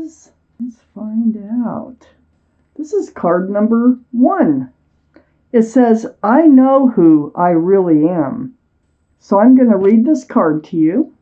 is? Let's find out. This is card number 1. It says, I know who I really am. So I'm going to read this card to you.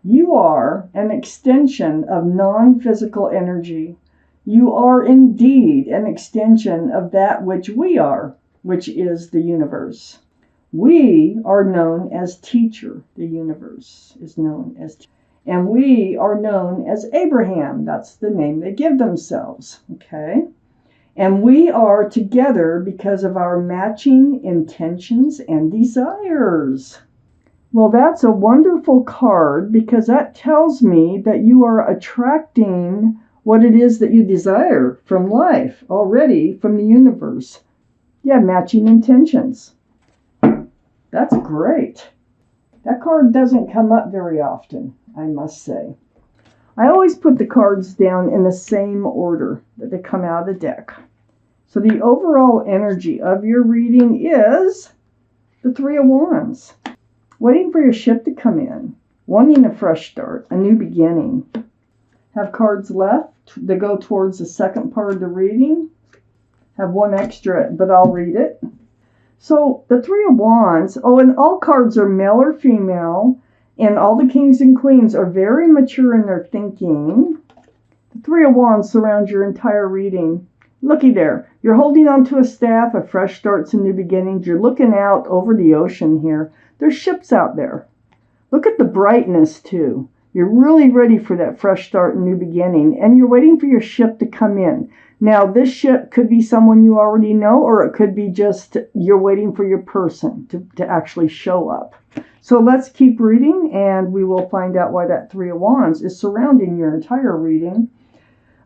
You are an extension of non-physical energy. You are indeed an extension of that which we are, which is the universe. We are known as teacher. The universe is known as teacher. And we are known as Abraham. That's the name they give themselves. Okay? And we are together because of our matching intentions and desires. Well, that's a wonderful card because that tells me that you are attracting what it is that you desire from life already, from the universe. Yeah, matching intentions. That's great. That card doesn't come up very often, I must say. I always put the cards down in the same order that they come out of the deck. So the overall energy of your reading is the Three of Wands. Waiting for your ship to come in. Wanting a fresh start, a new beginning. Have cards left that go towards the second part of the reading. Have one extra, but I'll read it. So the Three of Wands, and all cards are male or female, and all the kings and queens are very mature in their thinking. The Three of Wands surrounds your entire reading. Looky there. You're holding onto a staff of fresh starts and new beginnings. You're looking out over the ocean here. There's ships out there. Look at the brightness, too. You're really ready for that fresh start and new beginning, and you're waiting for your ship to come in. Now, this ship could be someone you already know, or it could be just you're waiting for your person to actually show up. So let's keep reading, and we will find out why that Three of Wands is surrounding your entire reading.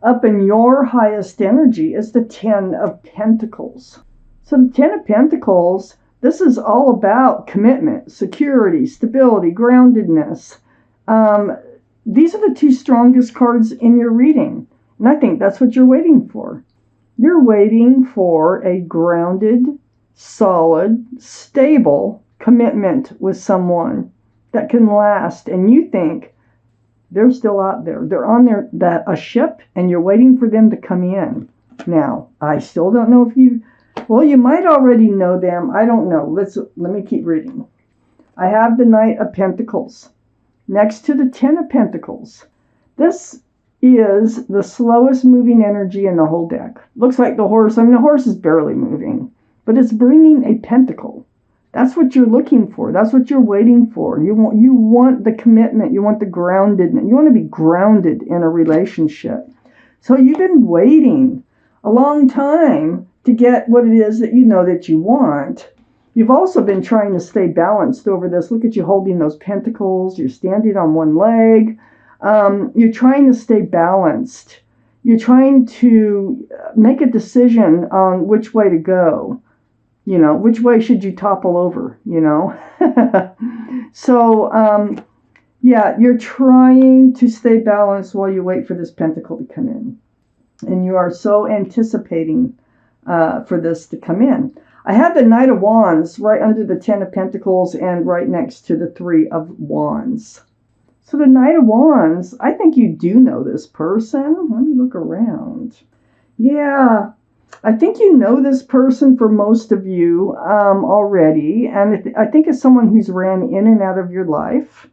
Up in your highest energy is the Ten of Pentacles. So the Ten of Pentacles, this is all about commitment, security, stability, groundedness. These are the two strongest cards in your reading. And I think that's what you're waiting for. You're waiting for a grounded, solid, stable commitment with someone that can last. And you think they're still out there. They're on a ship, and you're waiting for them to come in. Now, I still don't know if you might already know them. I don't know. Let me keep reading. I have the Knight of Pentacles next to the Ten of Pentacles. This is the slowest moving energy in the whole deck. Looks like the horse. The horse is barely moving, but it's bringing a pentacle. That's what you're looking for. That's what you're waiting for. You want the commitment. You want the groundedness. You want to be grounded in a relationship. So you've been waiting a long time to get what it is that you know that you want. You've also been trying to stay balanced over this. Look at you holding those pentacles. You're standing on one leg. You're trying to stay balanced. You're trying to make a decision on which way to go. Which way should you topple over, So, you're trying to stay balanced while you wait for this pentacle to come in. And you are so anticipating for this to come in. I have the Knight of Wands right under the Ten of Pentacles and right next to the Three of Wands. So the Knight of Wands, I think you do know this person. Let me look around. Yeah, I think you know this person for most of you already. And I think it's someone who's ran in and out of your life.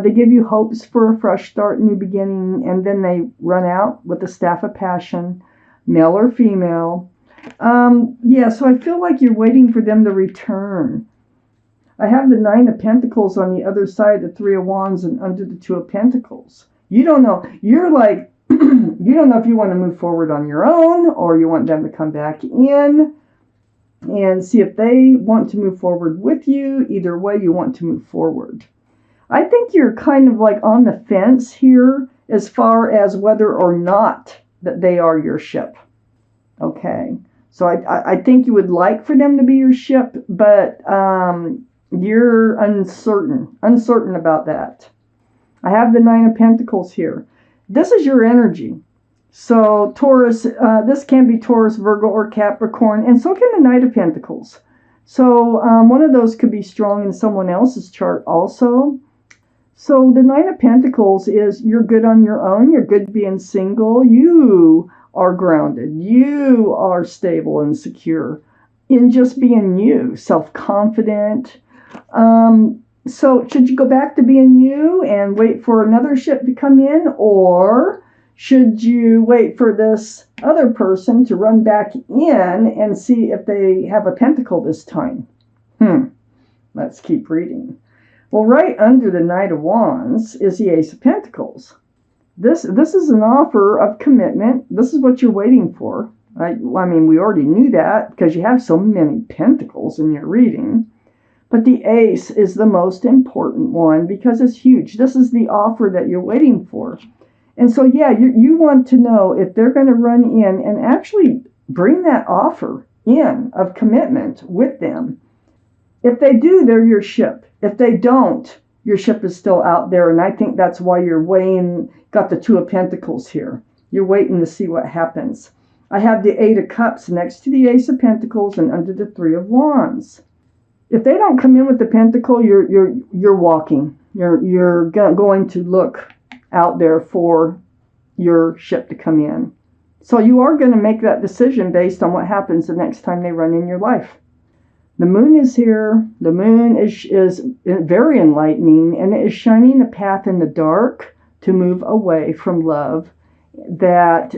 They give you hopes for a fresh start, new beginning, and then they run out with the Staff of Passion, male or female. So I feel like you're waiting for them to return. I have the Nine of Pentacles on the other side, the Three of Wands, and under the Two of Pentacles. You don't know. You're like, you don't know if you want to move forward on your own or you want them to come back in and see if they want to move forward with you. Either way, you want to move forward. I think you're kind of like on the fence here as far as whether or not that they are your ship. Okay. So I think you would like for them to be your ship, but you're uncertain about that. I have the Nine of Pentacles here. This is your energy. So Taurus, this can be Taurus, Virgo, or Capricorn, and so can the Knight of Pentacles. So one of those could be strong in someone else's chart also. So the Nine of Pentacles is you're good on your own. You're good being single. You are grounded. You are stable and secure in just being you, self-confident. So should you go back to being you and wait for another ship to come in, or should you wait for this other person to run back in and see if they have a pentacle this time? Let's keep reading. Well, right under the Knight of Wands is the Ace of Pentacles. This is an offer of commitment. This is what you're waiting for. I mean, we already knew that because you have so many pentacles in your reading. But the Ace is the most important one because it's huge. This is the offer that you're waiting for. And so, yeah, you want to know if they're going to run in and actually bring that offer in of commitment with them. If they do, they're your ship. If they don't, your ship is still out there. And I think that's why you're got the Two of Pentacles here. You're waiting to see what happens. I have the Eight of Cups next to the Ace of Pentacles and under the Three of Wands. If they don't come in with the Pentacle, you're walking. You're going to look out there for your ship to come in. So you are going to make that decision based on what happens the next time they run in your life. The moon is here. The moon is very enlightening, and it is shining a path in the dark to move away from love that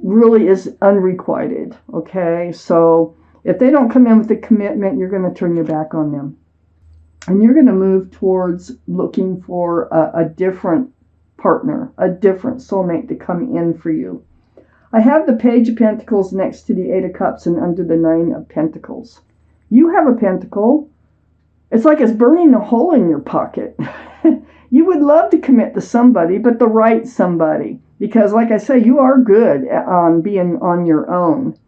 really is unrequited. Okay, so if they don't come in with a commitment, you're going to turn your back on them. And you're going to move towards looking for a different partner, a different soulmate to come in for you. I have the Page of Pentacles next to the Eight of Cups and under the Nine of Pentacles. You have a pentacle. It's like it's burning a hole in your pocket. You would love to commit to somebody, but the right somebody. Because like I say, you are good on being on your own.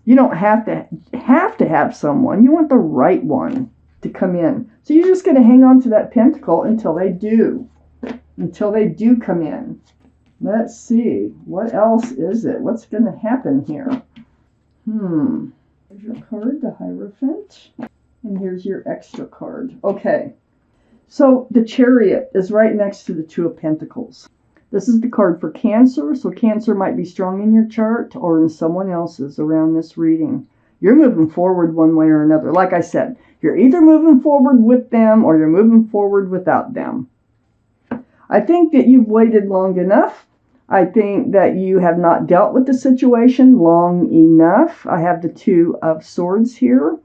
You don't have to have someone. You want the right one to come in. So you're just going to hang on to that pentacle until they do. Until they do come in. Let's see. What else is it? What's going to happen here? Here's your card, the Hierophant. And here's your extra card. Okay. So the Chariot is right next to the Two of Pentacles. This is the card for Cancer. So Cancer might be strong in your chart or in someone else's around this reading. You're moving forward one way or another. Like I said, you're either moving forward with them or you're moving forward without them. I think that you've waited long enough. I think that you have not dealt with the situation long enough. I have the Two of Swords here.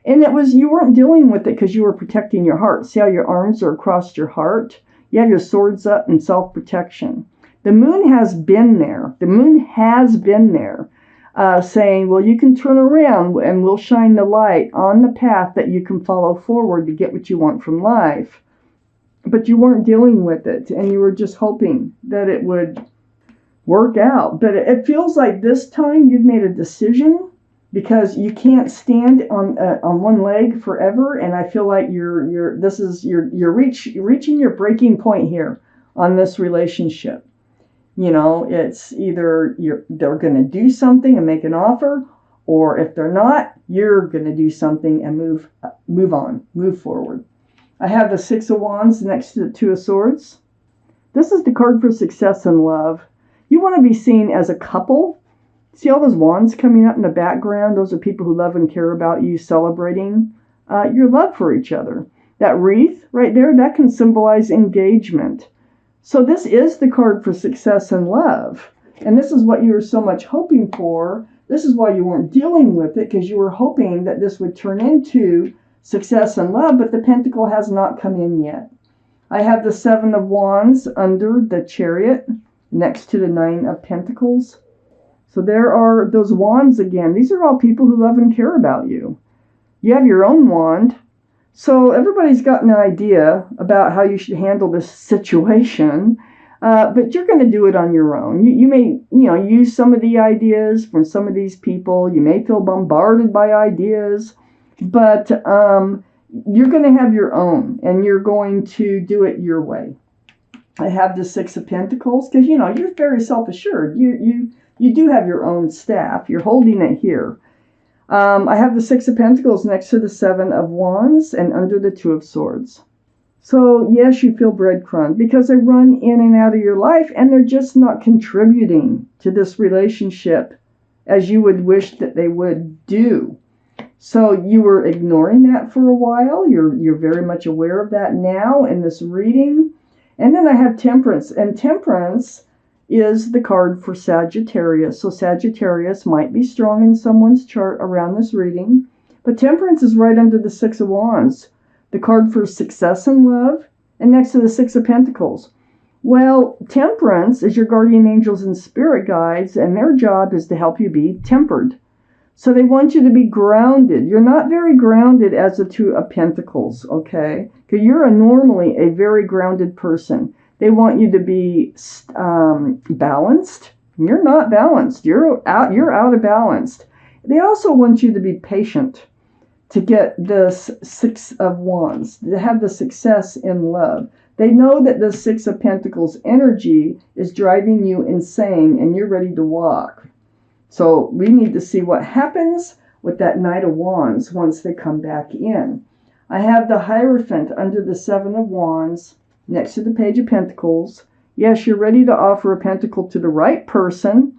And you weren't dealing with it because you were protecting your heart. See how your arms are across your heart? You have your swords up in self-protection. The moon has been there. The moon has been there saying, well, you can turn around and we'll shine the light on the path that you can follow forward to get what you want from life. But you weren't dealing with it, and you were just hoping that it would work out. But it feels like this time you've made a decision because you can't stand on one leg forever, and I feel like you're reaching your breaking point here on this relationship. You know, it's either they're going to do something and make an offer, or if they're not, you're going to do something and move forward. I have the Six of Wands next to the Two of Swords. This is the card for success in love. You want to be seen as a couple. See all those wands coming up in the background? Those are people who love and care about you, celebrating your love for each other. That wreath right there, that can symbolize engagement. So this is the card for success in love. And this is what you were so much hoping for. This is why you weren't dealing with it, because you were hoping that this would turn into success in love, but the Pentacle has not come in yet. I have the Seven of Wands under the Chariot next to the Nine of Pentacles. So there are those wands again. These are all people who love and care about you. You have your own wand. So everybody's got an idea about how you should handle this situation, but you're going to do it on your own. You may, use some of the ideas from some of these people. You may feel bombarded by ideas, but you're going to have your own, and you're going to do it your way. I have the Six of Pentacles because, you're very self-assured. You do have your own staff. You're holding it here. I have the Six of Pentacles next to the Seven of Wands and under the Two of Swords. So, yes, you feel breadcrumbed because they run in and out of your life and they're just not contributing to this relationship as you would wish that they would do. So you were ignoring that for a while. You're very much aware of that now in this reading. And then I have Temperance. And Temperance is the card for Sagittarius. So Sagittarius might be strong in someone's chart around this reading. But Temperance is right under the Six of Wands, the card for success in love, and next to the Six of Pentacles. Well, Temperance is your guardian angels and spirit guides, and their job is to help you be tempered. So they want you to be grounded. You're not very grounded as the Two of Pentacles, okay? Because you're normally a very grounded person. They want you to be balanced. You're not balanced. You're out of balance. They also want you to be patient to get this Six of Wands, to have the success in love. They know that the Six of Pentacles energy is driving you insane and you're ready to walk. So we need to see what happens with that Knight of Wands once they come back in. I have the Hierophant under the Seven of Wands next to the Page of Pentacles. Yes, you're ready to offer a pentacle to the right person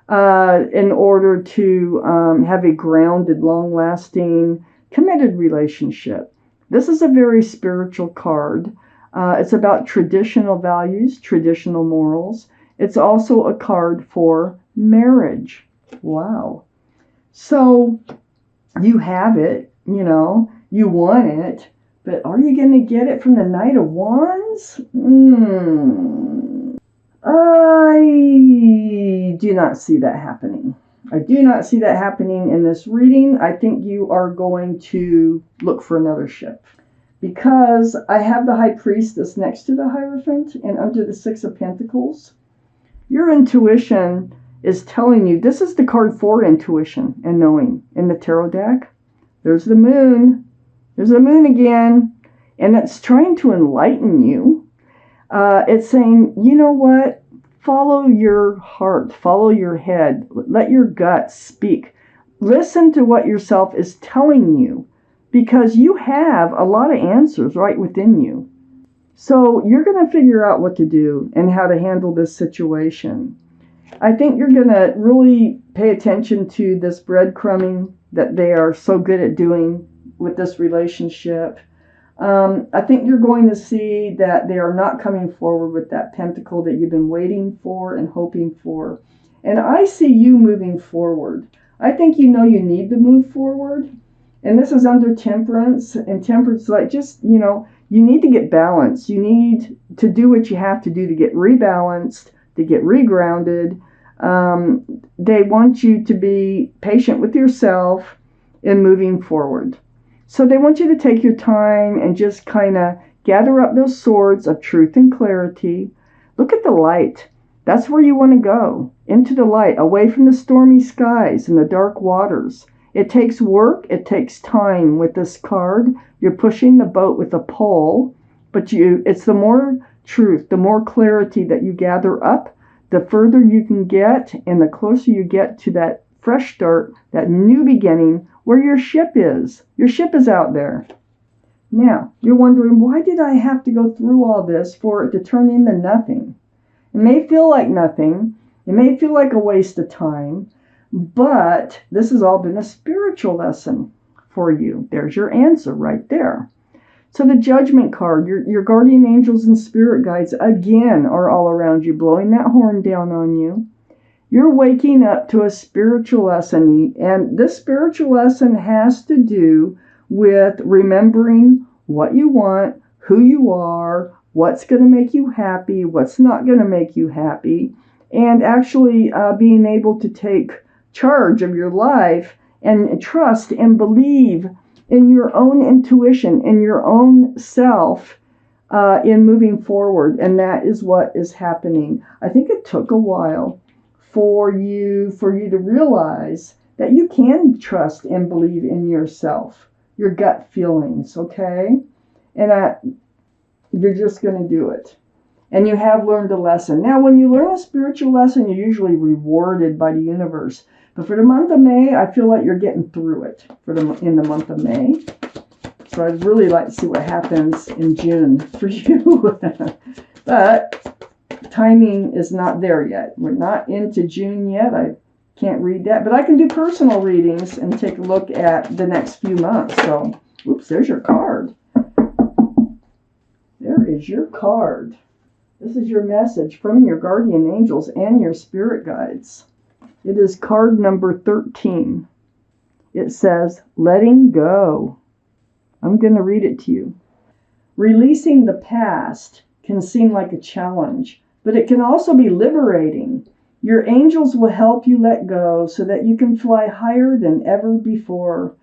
in order to have a grounded, long-lasting, committed relationship. This is a very spiritual card. It's about traditional values, traditional morals. It's also a card for marriage. Wow. So you have it, you know, you want it, but are you going to get it from the Knight of Wands? I do not see that happening. I do not see that happening in this reading. I think you are going to look for another ship. Because I have the High Priestess next to the Hierophant and under the Six of Pentacles. Your intuition is telling you, this is the card for intuition and knowing in the tarot deck. There's the moon. There's the moon again. And it's trying to enlighten you. It's saying, you know what? Follow your heart. Follow your head. Let your gut speak. Listen to what yourself is telling you. Because you have a lot of answers right within you. So you're going to figure out what to do and how to handle this situation. I think you're going to really pay attention to this breadcrumbing that they are so good at doing with this relationship. I think you're going to see that they are not coming forward with that pentacle that you've been waiting for and hoping for. And I see you moving forward. I think you know you need to move forward. And this is under Temperance. And Temperance, like, just, you know, you need to get balanced. You need to do what you have to do to get rebalanced, to get regrounded. They want you to be patient with yourself in moving forward. So they want you to take your time and just kind of gather up those swords of truth and clarity. Look at the light. That's where you want to go, into the light, away from the stormy skies and the dark waters. It takes work. It takes time with this card. You're pushing the boat with a pole, but it's the more truth, the more clarity that you gather up, the further you can get, and the closer you get to that fresh start, that new beginning, where your ship is. Your ship is out there. Now, you're wondering, why did I have to go through all this for it to turn into nothing? It may feel like nothing. It may feel like a waste of time. But this has all been a spiritual lesson for you. There's your answer right there. So the Judgment card, your guardian angels and spirit guides, again, are all around you, blowing that horn down on you. You're waking up to a spiritual lesson. And this spiritual lesson has to do with remembering what you want, who you are, what's going to make you happy, what's not going to make you happy, and actually being able to take charge of your life and trust and believe in your own intuition, in your own self, in moving forward. And that is what is happening. I think it took a while for you to realize that you can trust and believe in yourself, your gut feelings, okay? And you're just going to do it. And you have learned a lesson. Now, when you learn a spiritual lesson, you're usually rewarded by the universe. But for the month of May, I feel like you're getting through it in the month of May. So I'd really like to see what happens in June for you. But timing is not there yet. We're not into June yet. I can't read that. But I can do personal readings and take a look at the next few months. So, oops, there's your card. There is your card. This is your message from your guardian angels and your spirit guides. It is card number 13. It says, letting go. I'm going to read it to you. Releasing the past can seem like a challenge, but it can also be liberating. Your angels will help you let go so that you can fly higher than ever before.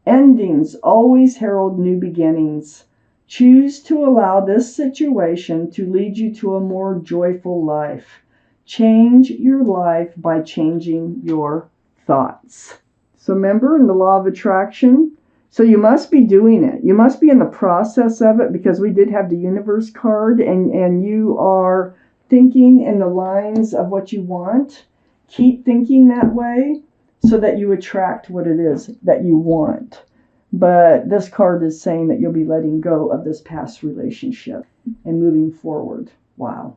Endings always herald new beginnings. Choose to allow this situation to lead you to a more joyful life. Change your life by changing your thoughts. So remember, in the law of attraction, so you must be doing it. You must be in the process of it, because we did have the universe card, and you are thinking in the lines of what you want. Keep thinking that way so that you attract what it is that you want. But this card is saying that you'll be letting go of this past relationship and moving forward. Wow.